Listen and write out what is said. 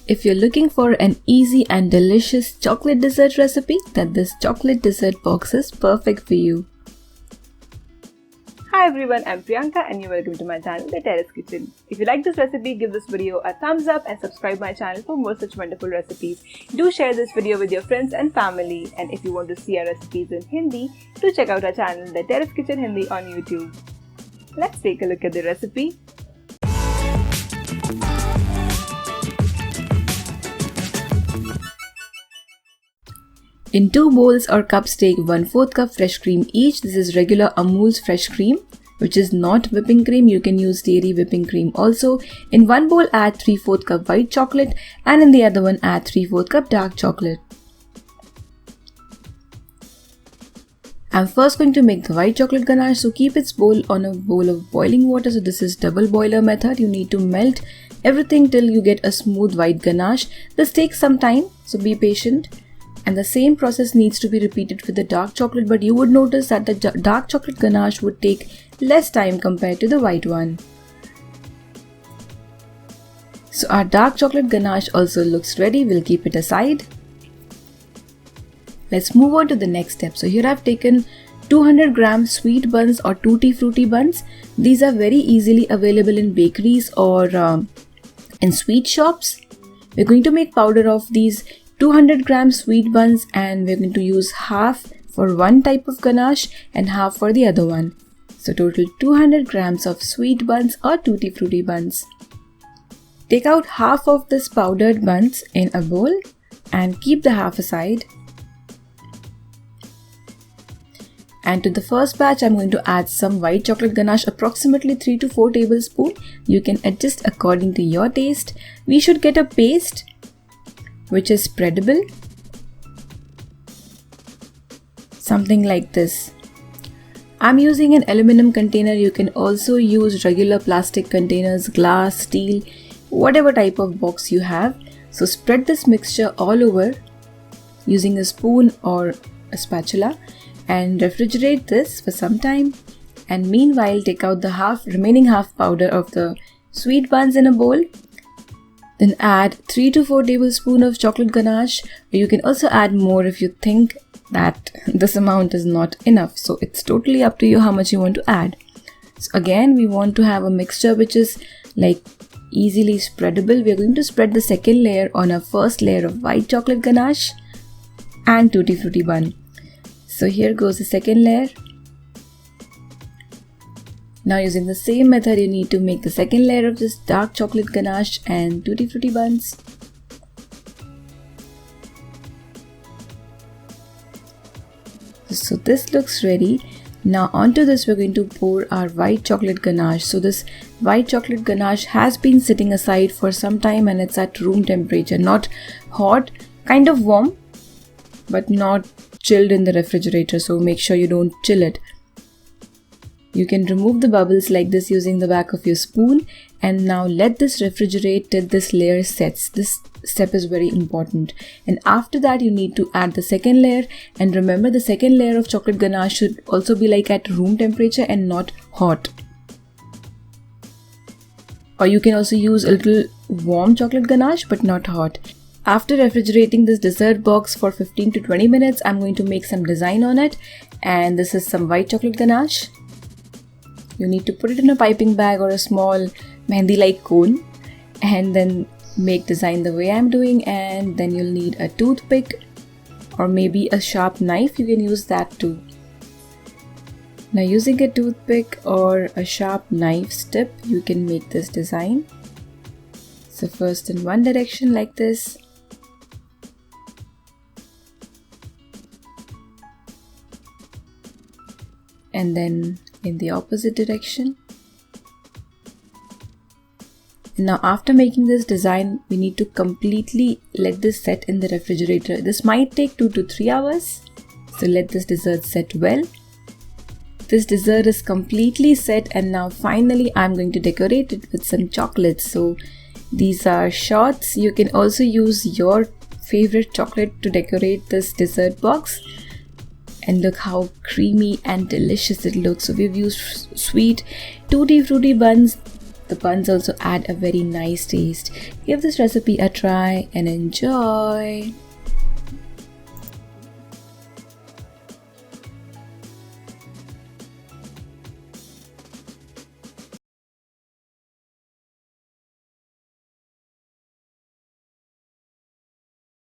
If you're looking for an easy and delicious chocolate dessert recipe, then this chocolate dessert box is perfect for you. Hi everyone, I'm Priyanka and you're welcome to my channel, The Terrace Kitchen. If you like this recipe, give this video a thumbs up and subscribe my channel for more such wonderful recipes. Do share this video with your friends and family, and if you want to see our recipes in Hindi, do check out our channel, The Terrace Kitchen Hindi on YouTube. Let's take a look at the recipe. In 2 bowls or cups, take 1/4 cup fresh cream each. This is regular Amul's fresh cream, which is not whipping cream. You can use dairy whipping cream also. In 1 bowl, add 3/4 cup white chocolate, and in the other one, add 3/4 cup dark chocolate. I'm first going to make the white chocolate ganache, so keep its bowl on a bowl of boiling water. So this is double boiler method. You need to melt everything till you get a smooth white ganache. This takes some time, so be patient. And the same process needs to be repeated with the dark chocolate, but you would notice that the dark chocolate ganache would take less time compared to the white one. So our dark chocolate ganache also looks ready. We'll keep it aside. Let's move on to the next step. So here I've taken 200 grams sweet buns or tutti frutti buns. These are very easily available in bakeries or in sweet shops. We're going to make powder of these 200 grams sweet buns, and we're going to use half for one type of ganache and half for the other one. So total 200 grams of sweet buns or tutti frutti buns. Take out half of this powdered buns in a bowl and keep the half aside. And to the first batch, I'm going to add some white chocolate ganache, approximately 3 to 4 tablespoons. You can adjust according to your taste. We should get a paste which is spreadable, something like this. I'm using an aluminum container. You can also use regular plastic containers, glass, steel, whatever type of box you have. So spread this mixture all over using a spoon or a spatula and refrigerate this for some time. And meanwhile, take out the remaining half powder of the sweet buns in a bowl. Then add 3 to 4 tablespoons of chocolate ganache. You can also add more if you think that this amount is not enough. So it's totally up to you how much you want to add. So again, we want to have a mixture which is like easily spreadable. We are going to spread the second layer on our first layer of white chocolate ganache and tutti frutti bun. So here goes the second layer. Now using the same method, you need to make the second layer of this dark chocolate ganache and tutti frutti buns. So this looks ready. Now onto this, we're going to pour our white chocolate ganache. So this white chocolate ganache has been sitting aside for some time and it's at room temperature, not hot, kind of warm, but not chilled in the refrigerator. So make sure you don't chill it. You can remove the bubbles like this using the back of your spoon, and now let this refrigerate till this layer sets. This step is very important. And after that, you need to add the second layer, and remember the second layer of chocolate ganache should also be like at room temperature and not hot. Or you can also use a little warm chocolate ganache but not hot. After refrigerating this dessert box for 15 to 20 minutes, I'm going to make some design on it, and this is some white chocolate ganache. You need to put it in a piping bag or a small mehndi-like cone and then make design the way I'm doing, and then you'll need a toothpick or maybe a sharp knife. You can use that too. Now using a toothpick or a sharp knife tip, you can make this design. So first in one direction like this. And then in the opposite direction. And now after making this design, we need to completely let this set in the refrigerator. This might take 2 to 3 hours. So let this dessert set well. This dessert is completely set, and now finally I'm going to decorate it with some chocolates. So these are shots. You can also use your favorite chocolate to decorate this dessert box. And look how creamy and delicious it looks. So we've used sweet tutti frutti buns The buns also add a very nice taste. Give this recipe a try and enjoy.